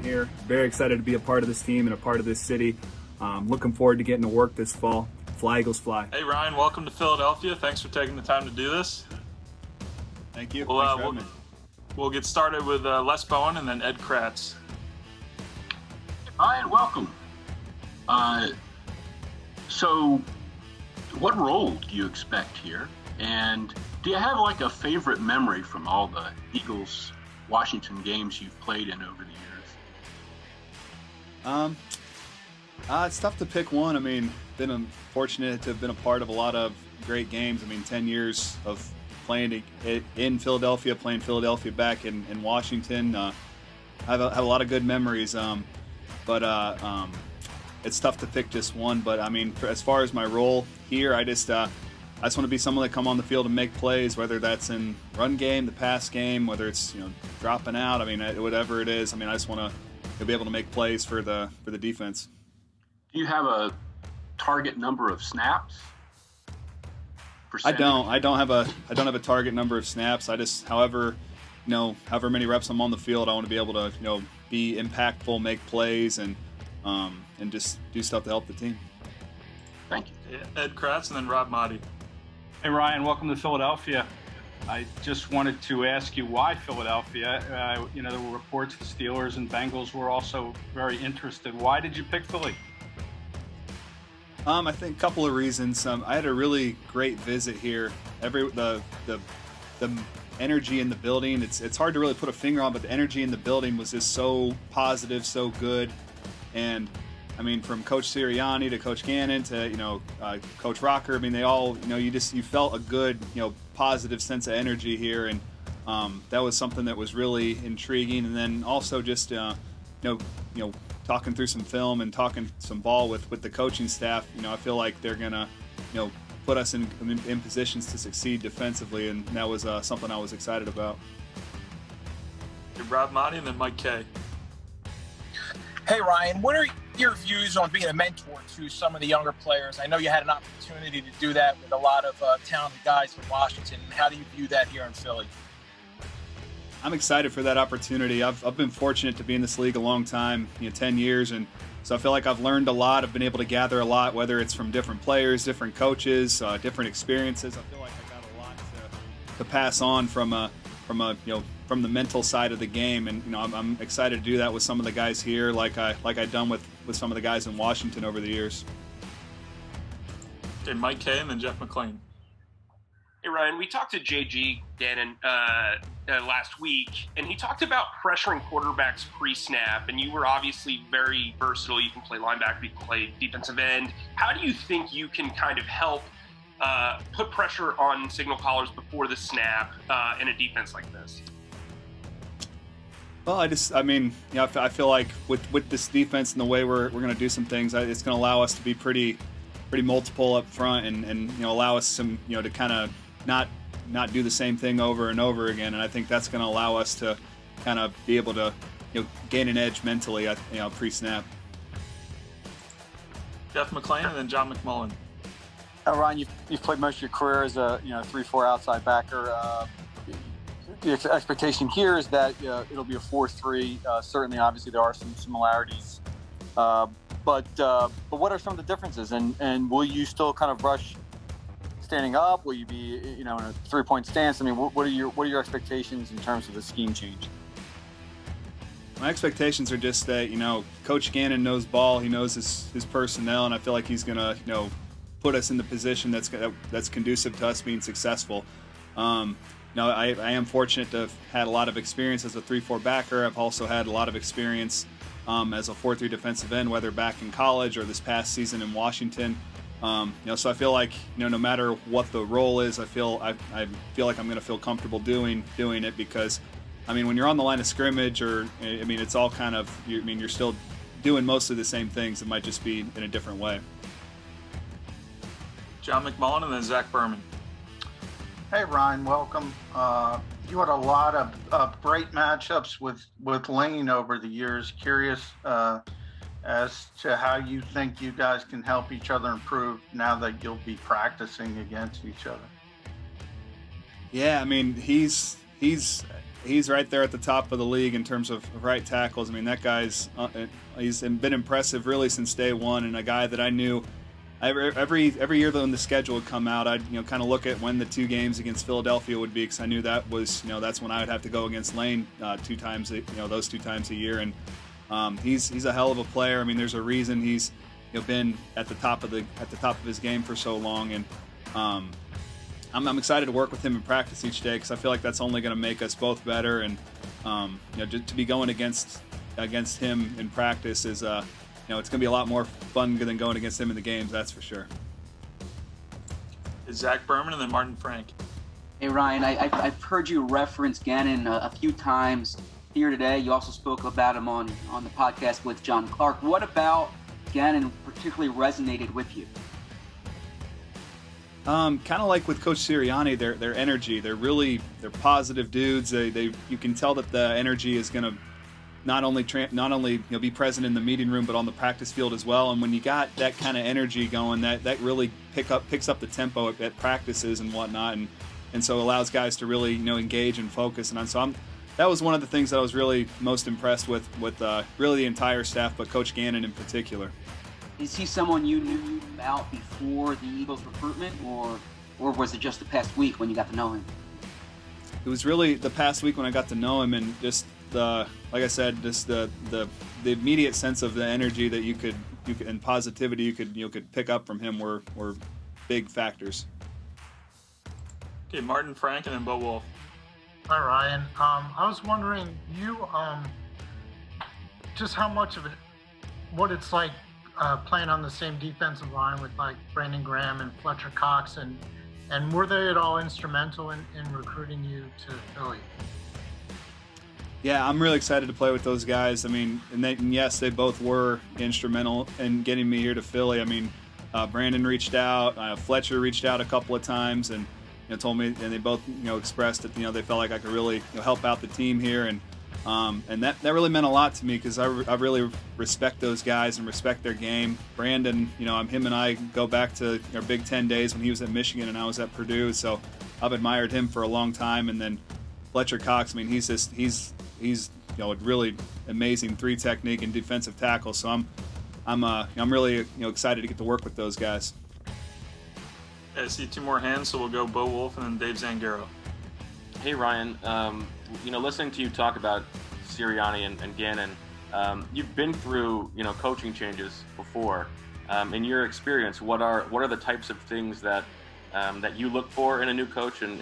here. Very excited to be a part of this team and a part of this city. Looking forward to getting to work this fall. Fly Eagles fly. Hey Ryan, welcome to Philadelphia. Thanks for taking the time to do this. Thank you. We'll get started with Les Bowen and then Ed Kratz. Ryan, welcome. So what role do you expect here? And do you have like a favorite memory from all the Eagles Washington games you've played in over the years? It's tough to pick one. I mean, been fortunate to have been a part of a lot of great games. I mean, 10 years of playing in Philadelphia, playing Philadelphia back in Washington. I have a lot of good memories. But it's tough to pick just one. But I mean, as far as my role here, I just want to be someone that come on the field and make plays, whether that's in run game, the pass game, whether it's dropping out. I mean, whatever it is. I mean, I just want to be able to make plays for the defense. Do you have a target number of snaps? Percentage? I don't have a target number of snaps. I just, however many reps I'm on the field, I want to be able to be impactful, make plays, and just do stuff to help the team. Thank you. Ed Kratz and then Rob Motti. Hey Ryan, welcome to Philadelphia. I just wanted to ask you why Philadelphia. There were reports the Steelers and Bengals were also very interested. Why did you pick Philly? I think a couple of reasons. I had a really great visit here. The energy in the building, it's hard to really put a finger on, but the energy in the building was just so positive, so good. And I mean, from Coach Sirianni to Coach Gannon to Coach Rocker, I mean, they all you felt a good positive sense of energy here, and that was something that was really intriguing. And then also just talking through some film and talking some ball with the coaching staff, I feel like they're gonna put us in positions to succeed defensively, and that was something I was excited about. Rob Motti and then Mike Kay. Hey Ryan, what are your views on being a mentor to some of the younger players? I know you had an opportunity to do that with a lot of talented guys in Washington. How do you view that here in Philly? I'm excited for that opportunity. I've been fortunate to be in this league a long time, 10 years, and so I feel like I've learned a lot. I've been able to gather a lot, whether it's from different players, different coaches, different experiences. I feel like I got a lot to pass on from the mental side of the game, and I'm excited to do that with some of the guys here, like I've done with some of the guys in Washington over the years. Okay, Mike Kay and then Jeff McClain. Hey Ryan, we talked to JG Gannon last week, and he talked about pressuring quarterbacks pre-snap, and you were obviously very versatile. You can play linebacker, you can play defensive end. How do you think you can kind of help put pressure on signal callers before the snap in a defense like this? Well, I feel like with this defense and the way we're going to do some things, it's going to allow us to be pretty multiple up front, and allow us some to kind of not do the same thing over and over again. And I think that's going to allow us to kind of be able to gain an edge mentally pre-snap. Jeff McClain and then John McMullen. Ryan, you've played most of your career as a 3-4 outside backer. The expectation here is that it'll be a 4-3. Certainly, obviously, there are some similarities. But what are some of the differences? And will you still kind of rush standing up? Will you be in a 3-point stance? I mean, what are your expectations in terms of the scheme change? My expectations are just that Coach Gannon knows ball. He knows his personnel, and I feel like he's gonna put us in the position that's conducive to us being successful. I am fortunate to have had a lot of experience as a 3-4 backer. I've also had a lot of experience as a 4-3 defensive end, whether back in college or this past season in Washington. So I feel like no matter what the role is, I feel like I'm going to feel comfortable doing it, because when you're on the line of scrimmage, it's all kind of you're still doing most of the same things. It might just be in a different way. John McMullen and then Zach Berman. Hey Ryan, welcome. You had a lot of great matchups with Lane over the years. Curious as to how you think you guys can help each other improve now that you'll be practicing against each other. Yeah, he's he's right there at the top of the league in terms of right tackles. I mean, that guy's he's been impressive really since day one, and a guy that I knew every year when the schedule would come out, I'd kind of look at when the 2 games against Philadelphia would be, because I knew that was that's when I would have to go against Lane 2 times those 2 times a year, and he's a hell of a player. I mean, there's a reason he's been at the top of his game for so long, and I'm excited to work with him in practice each day, because I feel like that's only going to make us both better, and to be going against him in practice is it's going to be a lot more fun than going against him in the games, that's for sure. It's Zach Berman and then Martin Frank. Hey Ryan, I've heard you reference Gannon a few times here today. You also spoke about him on the podcast with John Clark. What about Gannon particularly resonated with you? Kind of like with Coach Sirianni, their energy. They're positive dudes. You can tell that the energy is going to not only be present in the meeting room, but on the practice field as well. And when you got that kind of energy going, that really picks up the tempo at practices and whatnot, and so allows guys to really engage and focus. And so that was one of the things that I was really most impressed with really the entire staff, but Coach Gannon in particular. Is he someone you knew about before the Eagles recruitment, or was it just the past week when you got to know him? It was really the past week when I got to know him, and just like I said, just the immediate sense of the energy that you could and positivity you could pick up from him were big factors. Okay, Martin Frank and then Bo Wolf. Hi Ryan. I was wondering just how much of it, what it's like playing on the same defensive line with like Brandon Graham and Fletcher Cox, and were they at all instrumental in recruiting you to Philly? Yeah, I'm really excited to play with those guys. I mean, and yes, they both were instrumental in getting me here to Philly. I mean, Brandon reached out, Fletcher reached out a couple of times, and told me, and they both expressed that they felt like I could really help out the team here, and that really meant a lot to me, because I really respect those guys and respect their game. Brandon, him and I go back to our Big Ten days when he was at Michigan and I was at Purdue, so I've admired him for a long time. And then Fletcher Cox, I mean, he's a really amazing 3 technique and defensive tackle. So I'm really excited to get to work with those guys. Okay, I see 2 more hands, so we'll go Bo Wolf and then Dave Zangaro. Hey Ryan, listening to you talk about Sirianni and Gannon, you've been through coaching changes before. In your experience, what are the types of things that you look for in a new coach, and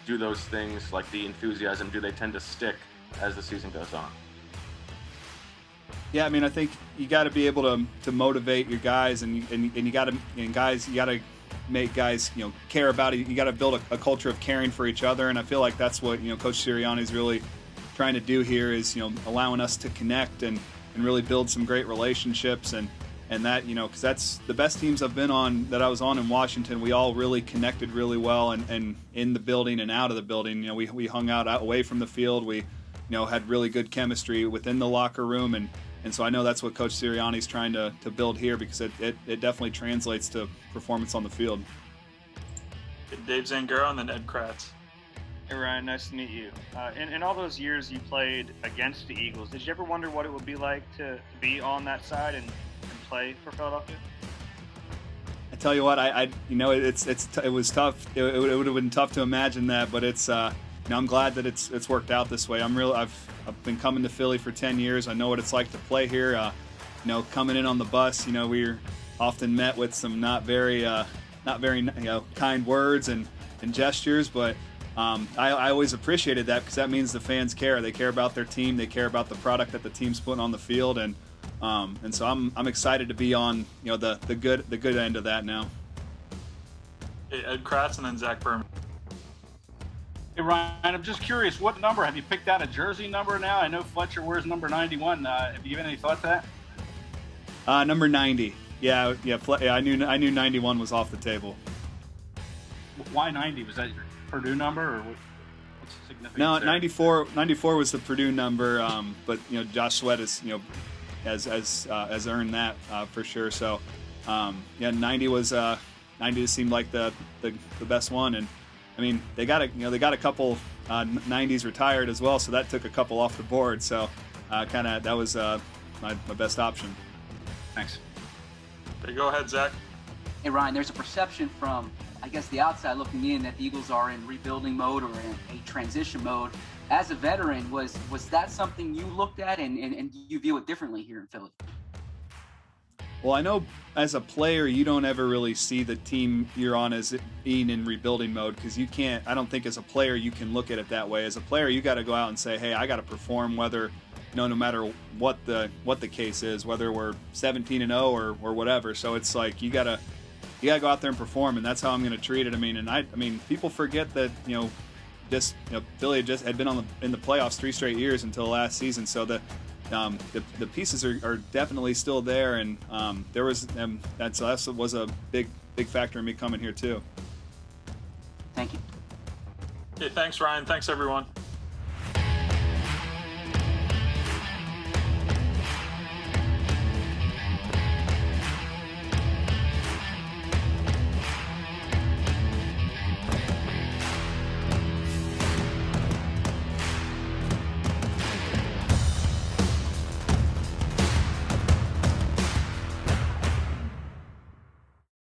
do those things like the enthusiasm, do they tend to stick as the season goes on? Yeah, I mean, I think you got to be able to motivate your guys, and you got to make guys care about it. You got to build a culture of caring for each other, and I feel like that's what Coach Sirianni is really trying to do here, is allowing us to connect and really build some great relationships, and that because that's the best teams I've been on, that I was on in Washington. We all really connected really well, and in the building and out of the building. We hung out away from the field. We had really good chemistry within the locker room, and so I know that's what Coach Sirianni is trying to build here, because it definitely translates to performance on the field. Dave Zangaro and then Ed Kratz. Hey Ryan, nice to meet you. In all those years you played against the Eagles, did you ever wonder what it would be like to be on that side and play for Philadelphia? I tell you what, it was tough. It would have been tough to imagine that, but it's I'm glad that it's worked out this way. I've been coming to Philly for 10 years. I know what it's like to play here. Coming in on the bus, we're often met with some not very kind words and gestures, but I always appreciated that, because that means the fans care. They care about their team. They care about the product that the team's putting on the field, and so I'm excited to be on the good end of that now. Hey, Ed Kratz and then Zach Berman. Hey Ryan, I'm just curious, what number have you picked out? A jersey number now? I know Fletcher wears number 91. Have you given any thought to that? Number 90. Yeah. I knew 91 was off the table. Why 90? Was that your Purdue number, or what's the significance? No, there? 94 was the Purdue number, but Josh Sweat has earned that for sure. So 90 seemed like the best one, and I mean they got a couple 90s retired as well, so that took a couple off the board. So that was my best option. Thanks. Okay, go ahead, Zach. Hey, Ryan, there's a perception from, I guess, the outside looking in that the Eagles are in rebuilding mode or in a transition mode. As a veteran, was that something you looked at and you view it differently here in Philly? Well, I know as a player, you don't ever really see the team you're on as being in rebuilding mode because you can't. I don't think as a player you can look at it that way. As a player, you got to go out and say, "Hey, I got to perform," whether no matter what the case is, whether we're 17-0 or whatever. So it's like you gotta go out there and perform, and that's how I'm going to treat it. I mean, people forget that Philly had been in the playoffs 3 straight years until last season. So the pieces are definitely still there, and there was that was a big factor in me coming here too. Thank you. Okay, thanks, Ryan. Thanks, everyone.